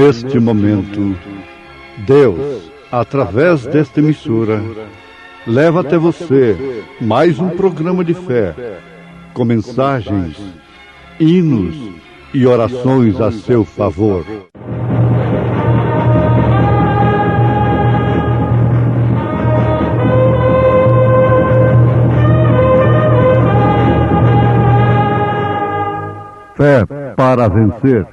Neste momento, Deus, através desta emissora, leva até você mais um programa de fé, com mensagens, hinos e orações a seu favor. Fé para vencer.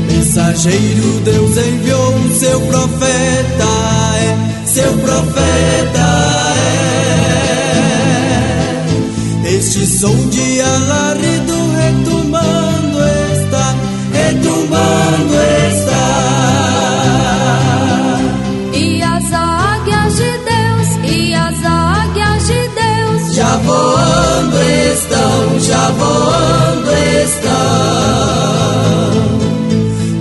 Mensageiro, Deus enviou o seu profeta, seu profeta Este som de alarido retumbando está, retumbando está. E as águias de Deus, e as águias de Deus já voando estão, já voando estão.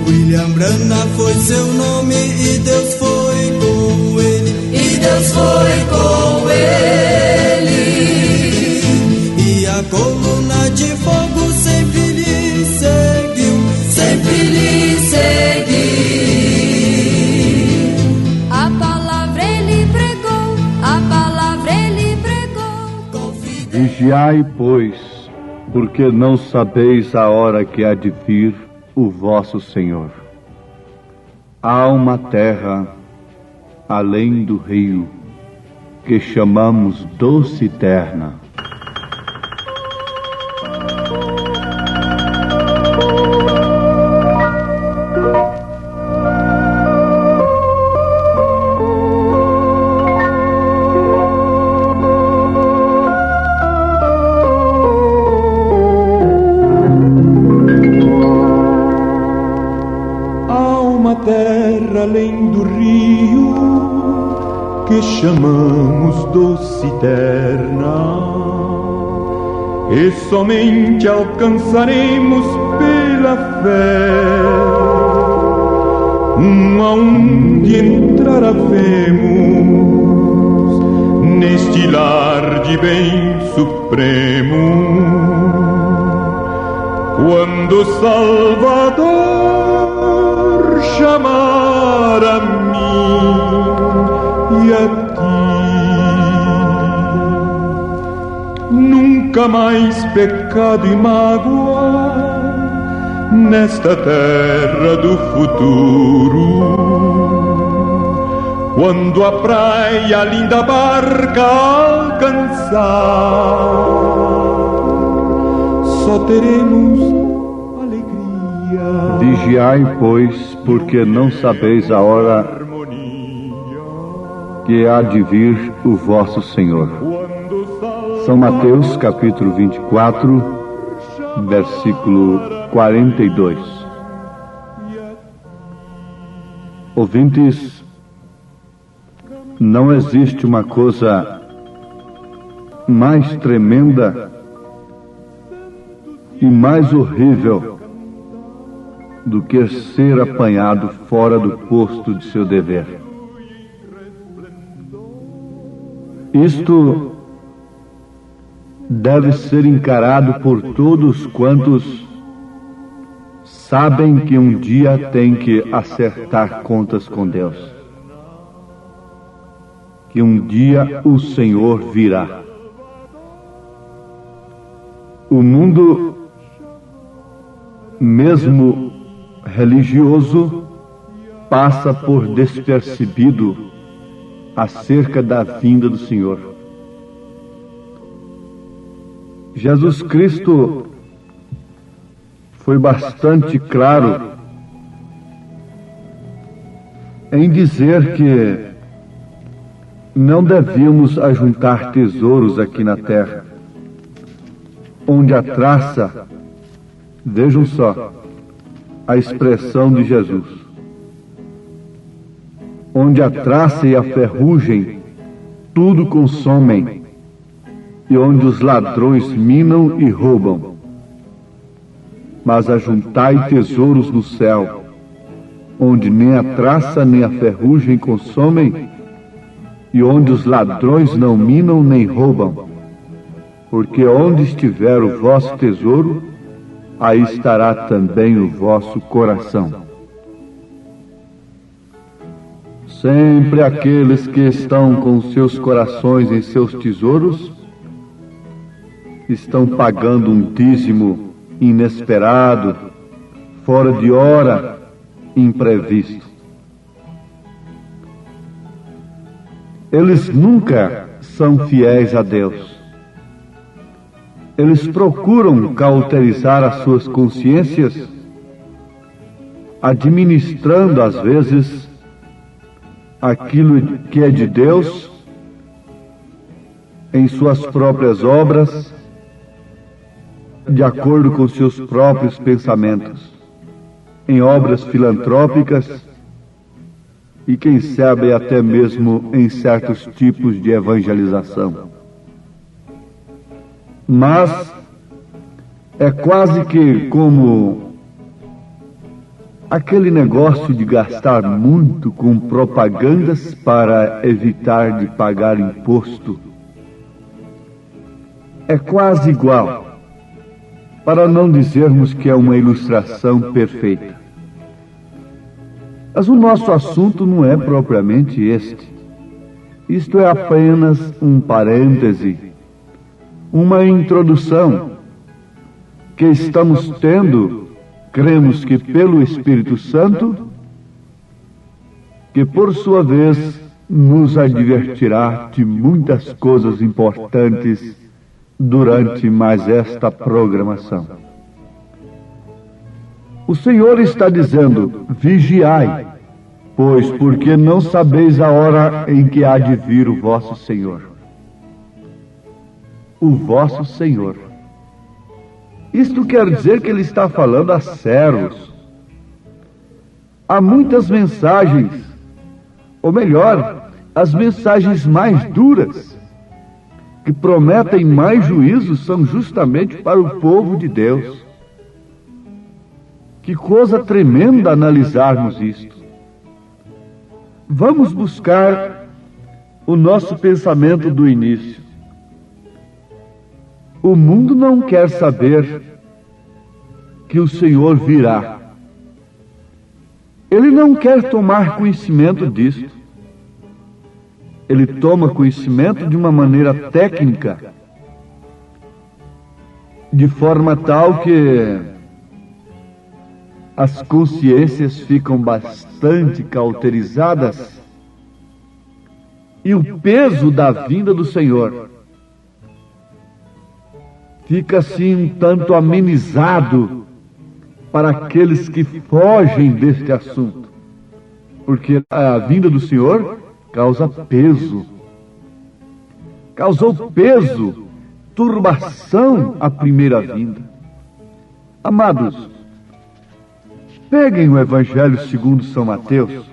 William Branham foi seu nome e Deus foi com ele, e Deus foi com ele. E a coluna de fogo sempre lhe seguiu, sempre lhe seguiu. A palavra ele pregou, a palavra ele pregou. Vigiai, pois, porque não sabeis a hora que há de vir o vosso Senhor. Há uma terra além do rio que chamamos Doce Terna. Além do rio que chamamos Doce Terna, e somente alcançaremos pela fé aonde entrar havemos neste lar de bem supremo, quando o Salvador chamar a mim e a ti. Nunca mais pecado e mágoa nesta terra do futuro, quando a praia, a linda barca alcançar, só teremos Vigiai, pois, porque não sabeis a hora que há de vir o vosso Senhor. São Mateus, capítulo 24, versículo 42. Ouvintes, não existe uma coisa mais tremenda e mais horrível do que ser apanhado fora do posto de seu dever. Isto deve ser encarado por todos quantos sabem que um dia tem que acertar contas com Deus, que um dia o Senhor virá. O mundo, mesmo religioso, passa por despercebido acerca da vinda do Senhor. Jesus Cristo foi bastante claro em dizer que não devíamos ajuntar tesouros aqui na terra, onde a traça, vejam só, a expressão de Jesus, onde a traça e a ferrugem tudo consomem, e onde os ladrões minam e roubam. Mas ajuntai tesouros no céu, onde nem a traça nem a ferrugem consomem, e onde os ladrões não minam nem roubam. Porque onde estiver o vosso tesouro, aí estará também o vosso coração. Sempre aqueles que estão com seus corações em seus tesouros estão pagando um dízimo inesperado, fora de hora, imprevisto. Eles nunca são fiéis a Deus. Eles procuram cauterizar as suas consciências, administrando às vezes aquilo que é de Deus em suas próprias obras, de acordo com seus próprios pensamentos, em obras filantrópicas e, quem sabe, até mesmo em certos tipos de evangelização. Mas é quase que como aquele negócio de gastar muito com propagandas para evitar de pagar imposto. É quase igual, para não dizermos que é uma ilustração perfeita. Mas o nosso assunto não é propriamente este. Isto é apenas um parêntese, uma introdução que estamos tendo, cremos que pelo Espírito Santo, que por sua vez nos advertirá de muitas coisas importantes durante mais esta programação. O Senhor está dizendo: vigiai, pois porque não sabeis a hora em que há de vir o vosso Senhor. O vosso Senhor. Isto quer dizer que ele está falando a servos. Há muitas mensagens, ou melhor, as mensagens mais duras, que prometem mais juízo, são justamente para o povo de Deus. Que coisa tremenda analisarmos isto. Vamos buscar o nosso pensamento do início. O mundo não quer saber que o Senhor virá. Ele não quer tomar conhecimento disto. Ele toma conhecimento de uma maneira técnica, de forma tal que as consciências ficam bastante cauterizadas e o peso da vinda do Senhor fica assim um tanto amenizado para aqueles que fogem deste assunto, porque a vinda do Senhor causa peso. Causou peso, turbação à primeira vinda. Amados, peguem o Evangelho segundo São Mateus,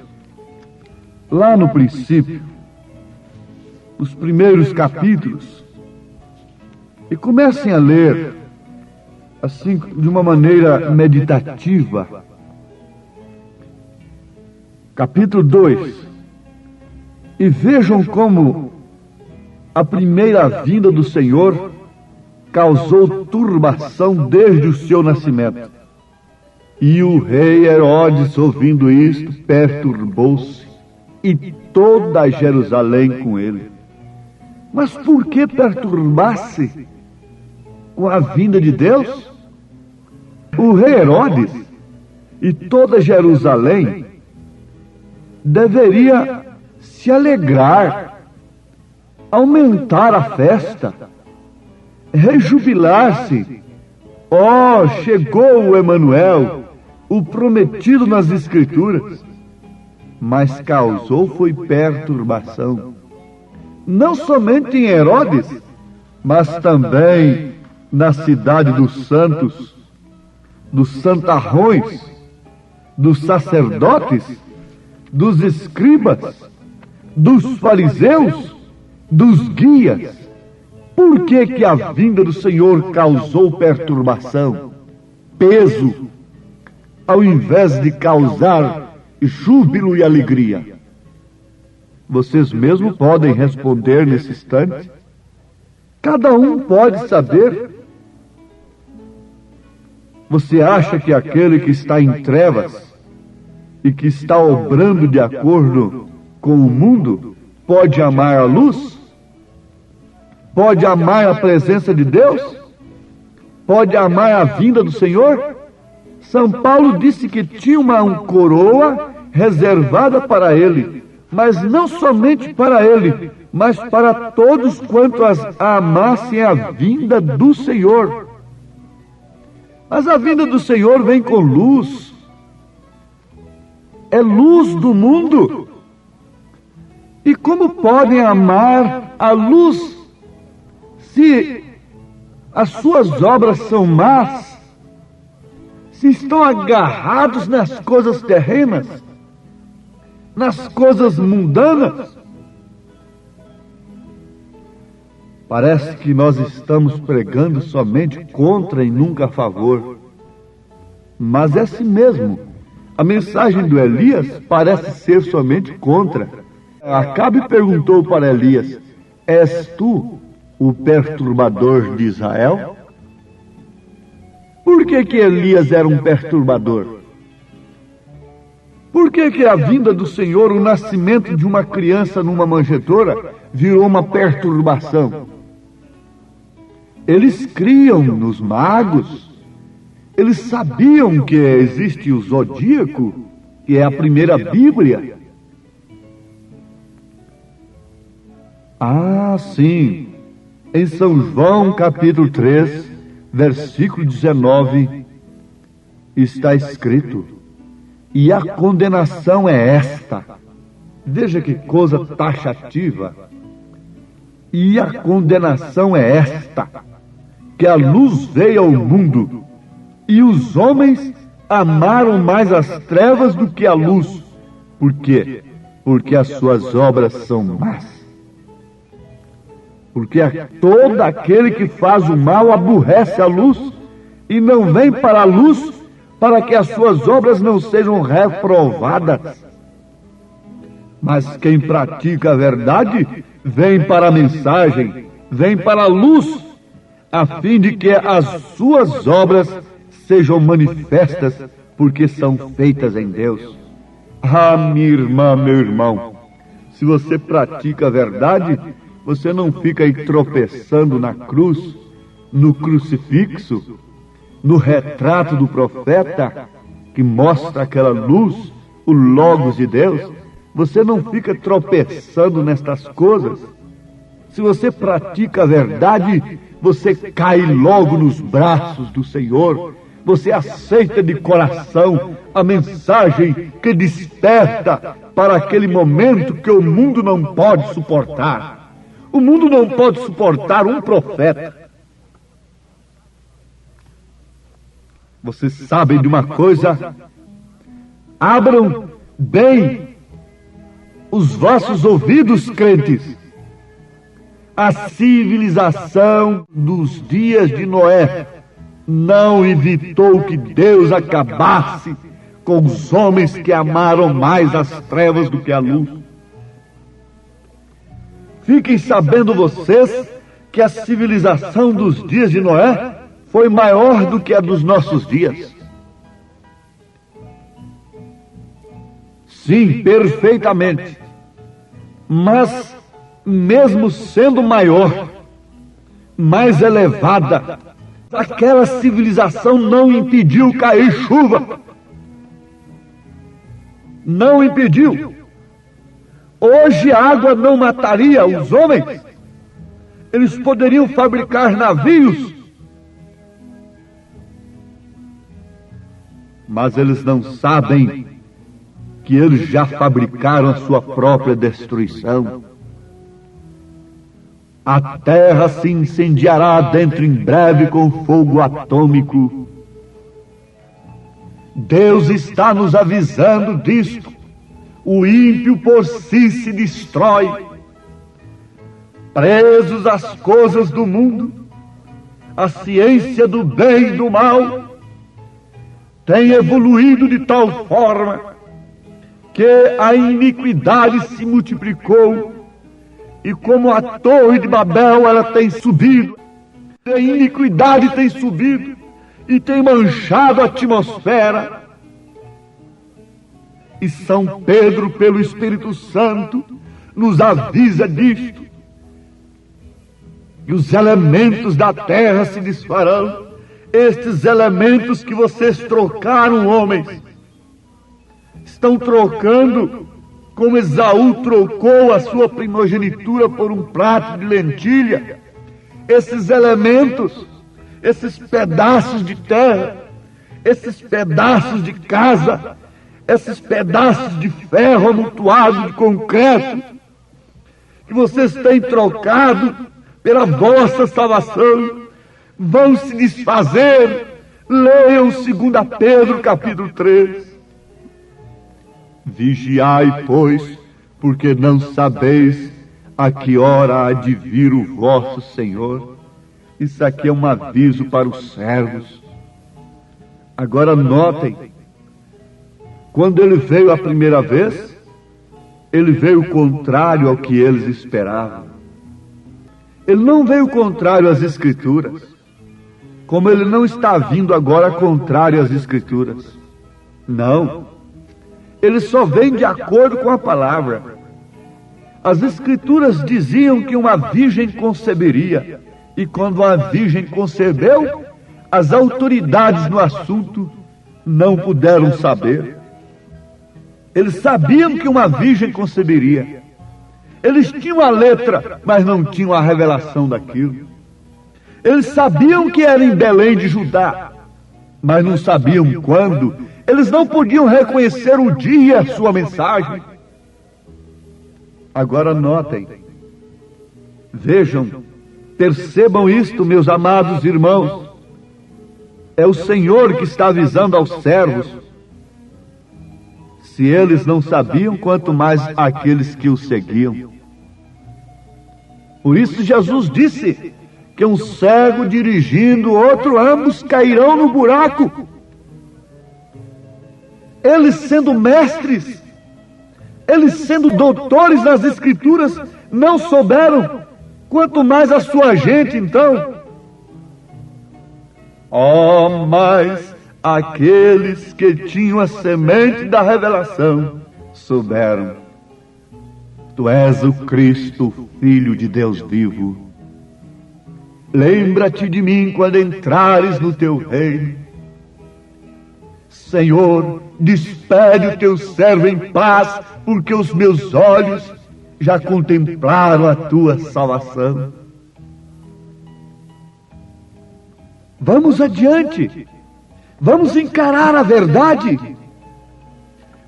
lá no princípio, os primeiros capítulos, e comecem a ler, assim, de uma maneira meditativa. Capítulo 2. E vejam como a primeira vinda do Senhor causou turbação desde o seu nascimento. E o rei Herodes, ouvindo isto, perturbou-se, e toda Jerusalém com ele. Mas por que perturbar-se com a vinda de Deus? O rei Herodes e toda Jerusalém deveria se alegrar, aumentar a festa, rejubilar-se. Oh, chegou o Emanuel, o prometido nas Escrituras. Mas causou foi perturbação, não somente em Herodes, mas também na cidade dos santos, dos santarrões, dos sacerdotes, dos escribas, dos fariseus, dos guias. Por que a vinda do Senhor causou perturbação, peso, ao invés de causar júbilo e alegria? Vocês mesmos podem responder nesse instante. Cada um pode saber. Você acha que aquele que está em trevas e que está obrando de acordo com o mundo pode amar a luz? Pode amar a presença de Deus? Pode amar a vinda do Senhor? São Paulo disse que tinha uma coroa reservada para ele, mas não somente para ele, mas para todos quantos amassem a vinda do Senhor. Mas a vinda do Senhor vem com luz. É luz do mundo. E como podem amar a luz se as suas obras são más? Se estão agarrados nas coisas terrenas, nas coisas mundanas? Parece que nós estamos pregando somente contra e nunca a favor. Mas é assim mesmo. A mensagem do Elias parece ser somente contra. Acabe perguntou para Elias: és tu o perturbador de Israel? Por que Elias era um perturbador? Por que a vinda do Senhor, o nascimento de uma criança numa manjedoura, virou uma perturbação? Eles criam nos magos, eles sabiam que existe o zodíaco, que é a primeira Bíblia. Ah, sim, em São João capítulo 3, versículo 19, está escrito: e a condenação é esta. Veja que coisa taxativa. E a condenação é esta: que a luz veio ao mundo, e os homens amaram mais as trevas do que a luz. Por quê? Porque as suas obras são más. Porque todo aquele que faz o mal aborrece a luz e não vem para a luz, para que as suas obras não sejam reprovadas. Mas quem pratica a verdade vem para a mensagem, vem para a luz, a fim de que as suas obras sejam manifestas, porque são feitas em Deus. Ah, minha irmã, meu irmão, se você pratica a verdade, você não fica aí tropeçando na cruz, no crucifixo, no retrato do profeta, que mostra aquela luz, o Logos de Deus. Você não fica tropeçando nestas coisas. Se você pratica a verdade, você cai logo nos braços do Senhor. Você aceita de coração a mensagem que desperta para aquele momento que o mundo não pode suportar. O mundo não pode suportar um profeta. Vocês sabem de uma coisa? Abram bem os vossos ouvidos, crentes. A civilização dos dias de Noé não evitou que Deus acabasse com os homens que amaram mais as trevas do que a luz. Fiquem sabendo vocês que a civilização dos dias de Noé foi maior do que a dos nossos dias. Sim, perfeitamente. Mas, mesmo sendo maior, mais elevada, aquela civilização não impediu cair chuva. Não impediu. Hoje a água não mataria os homens. Eles poderiam fabricar navios, mas eles não sabem que eles já fabricaram a sua própria destruição. A terra se incendiará dentro em breve com fogo atômico. Deus está nos avisando disto. O ímpio por si se destrói. Presos às coisas do mundo, a ciência do bem e do mal tem evoluído de tal forma porque a iniquidade se multiplicou, e como a torre de Babel ela tem subido, a iniquidade tem subido, e tem manchado a atmosfera. E São Pedro, pelo Espírito Santo, nos avisa disto. E os elementos da terra se desfarão. Estes elementos que vocês trocaram, homens, estão trocando como Esaú trocou a sua primogenitura por um prato de lentilha. Esses elementos, esses pedaços de terra, esses pedaços de casa, esses pedaços de ferro amontoado de concreto, que vocês têm trocado pela vossa salvação, vão se desfazer. Leiam 2 Pedro capítulo 3. Vigiai, pois, porque não sabeis a que hora há de vir o vosso Senhor. Isso aqui é um aviso para os servos. Agora notem, quando ele veio a primeira vez, ele veio contrário ao que eles esperavam. Ele não veio contrário às Escrituras, como ele não está vindo agora contrário às Escrituras. Não, ele só vem de acordo com a palavra. As Escrituras diziam que uma virgem conceberia, e quando a virgem concebeu, as autoridades no assunto não puderam saber. Eles sabiam que uma virgem conceberia. Eles tinham a letra, mas não tinham a revelação daquilo. Eles sabiam que era em Belém de Judá, mas não sabiam quando. Eles não podiam reconhecer o dia e a sua mensagem. Agora notem, vejam, percebam isto, meus amados irmãos. É o Senhor que está avisando aos servos. Se eles não sabiam, quanto mais aqueles que o seguiam. Por isso Jesus disse que um cego dirigindo outro, ambos cairão no buraco. Eles sendo mestres, eles sendo doutores nas Escrituras, não souberam, quanto mais a sua gente então. Oh, mas aqueles que tinham a semente da revelação souberam. Tu és o Cristo, Filho de Deus vivo. Lembra-te de mim quando entrares no teu reino. Senhor, despede o teu servo em paz, porque os meus olhos já contemplaram a tua salvação. Vamos adiante. Vamos encarar a verdade.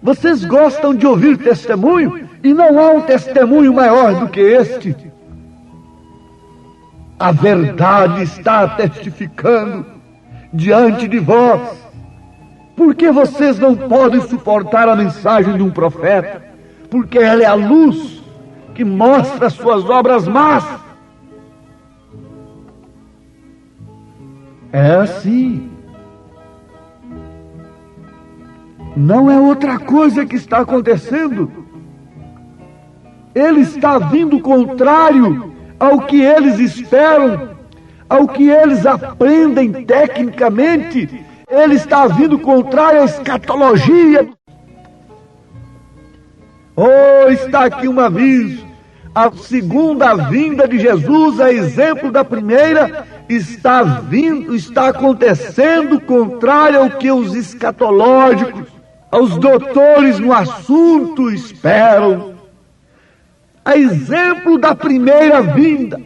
Vocês gostam de ouvir testemunho? E não há um testemunho maior do que este. A verdade está testificando diante de vós. Por que vocês não podem suportar a mensagem de um profeta? Porque ela é a luz que mostra as suas obras más. É assim. Não é outra coisa que está acontecendo. Ele está vindo contrário ao que eles esperam, ao que eles aprendem tecnicamente. Ele está vindo contrário à escatologia. Oh, está aqui um aviso. A segunda vinda de Jesus, a exemplo da primeira, está acontecendo contrário ao que os escatológicos, aos doutores no assunto esperam. A exemplo da primeira vinda.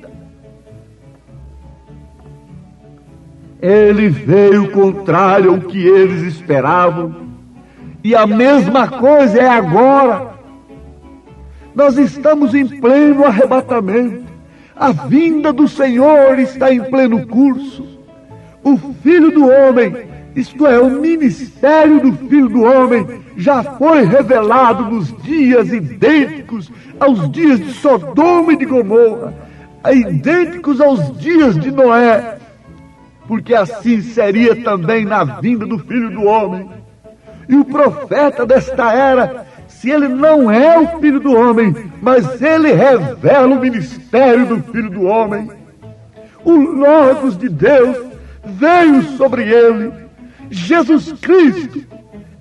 Ele veio contrário ao que eles esperavam. E a mesma coisa é agora. Nós estamos em pleno arrebatamento. A vinda do Senhor está em pleno curso. O Filho do Homem, isto é, o ministério do Filho do Homem, já foi revelado nos dias idênticos aos dias de Sodoma e de Gomorra, idênticos aos dias de Noé, porque assim seria também na vinda do Filho do Homem. E o profeta desta era se ele não é o Filho do Homem, mas ele revela o ministério do Filho do Homem. O Logos de Deus veio sobre ele. Jesus Cristo,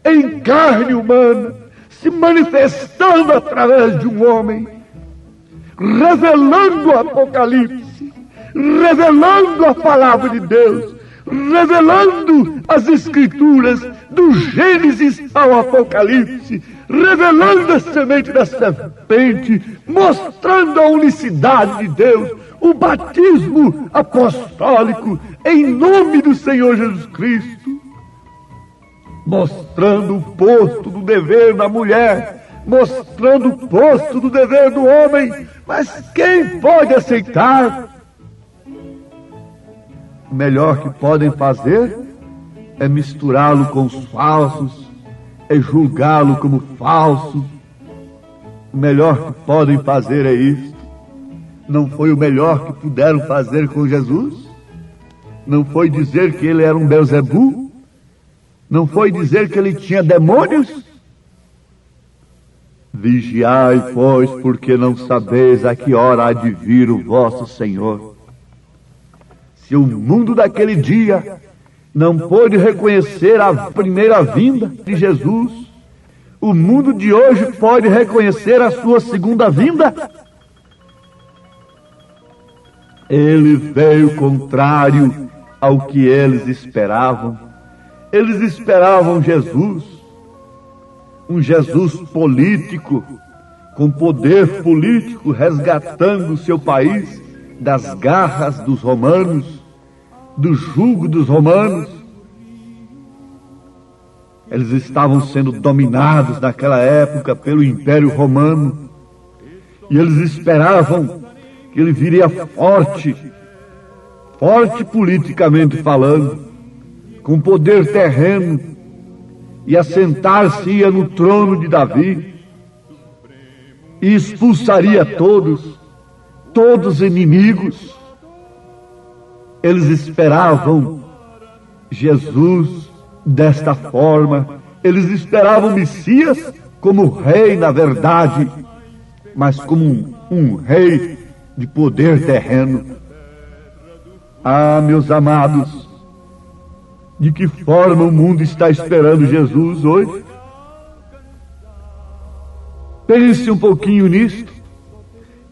em carne humana, se manifestando através de um homem, revelando o Apocalipse, revelando a palavra de Deus, revelando as Escrituras, do Gênesis ao Apocalipse, revelando a semente da serpente, mostrando a unicidade de Deus, o batismo apostólico em nome do Senhor Jesus Cristo, mostrando o posto do dever da mulher, mostrando o posto do dever do homem. Mas quem pode aceitar? O melhor que podem fazer é misturá-lo com os falsos, é julgá-lo como falso. O melhor que podem fazer é isto. Não foi o melhor que puderam fazer com Jesus? Não foi dizer que ele era um Belzebu? Não foi dizer que ele tinha demônios? Vigiai, pois, porque não sabeis a que hora há de vir o vosso Senhor. Se o mundo daquele dia não pôde reconhecer a primeira vinda de Jesus, o mundo de hoje pode reconhecer a sua segunda vinda? Ele veio contrário ao que eles esperavam. Eles esperavam Jesus, um Jesus político, com poder político, resgatando o seu país das garras dos romanos, do jugo dos romanos. Eles estavam sendo dominados naquela época pelo Império Romano, e eles esperavam que ele viria forte politicamente falando, com poder terreno, e assentar-se-ia no trono de Davi, e expulsaria todos inimigos. Eles esperavam Jesus desta forma, eles esperavam o Messias como rei, na verdade, mas como um rei de poder terreno. Ah, meus amados, de que forma o mundo está esperando Jesus hoje? Pense um pouquinho nisto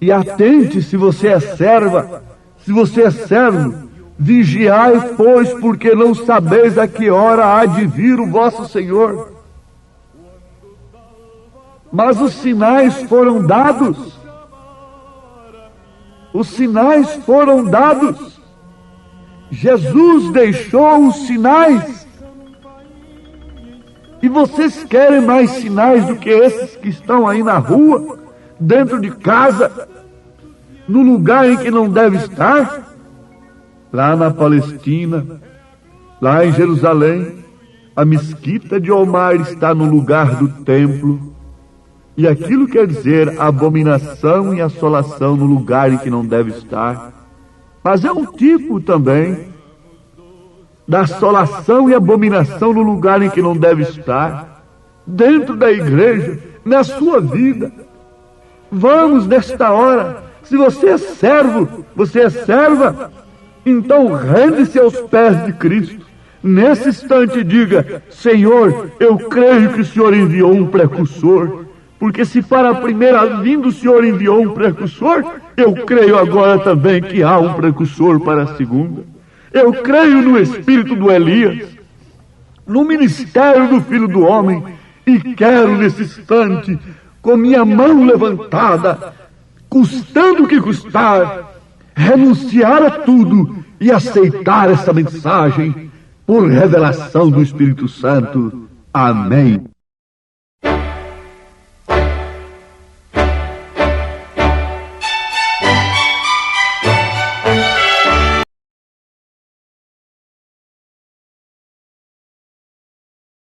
e atente. Se você é serva, se você é servo, vigiai, pois, porque não sabeis a que hora há de vir o vosso Senhor. Mas os sinais foram dados. Os sinais foram dados. Jesus deixou os sinais. E vocês querem mais sinais do que esses que estão aí na rua, dentro de casa, no lugar em que não deve estar? Lá na Palestina, lá em Jerusalém, a mesquita de Omar está no lugar do templo. E aquilo quer dizer abominação e assolação no lugar em que não deve estar. Mas é um tipo também da assolação e abominação no lugar em que não deve estar, dentro da igreja, na sua vida. Vamos nesta hora, se você é servo, você é serva, então rende-se aos pés de Cristo. Nesse instante diga: Senhor, eu creio que o Senhor enviou um precursor. Porque se para a primeira vinda o Senhor enviou um precursor, eu creio agora também que há um precursor para a segunda. Eu creio no espírito do Elias, no ministério do Filho do Homem, e quero nesse instante, com minha mão levantada, custando o que custar, renunciar a tudo e aceitar essa mensagem por revelação do Espírito Santo. Amém.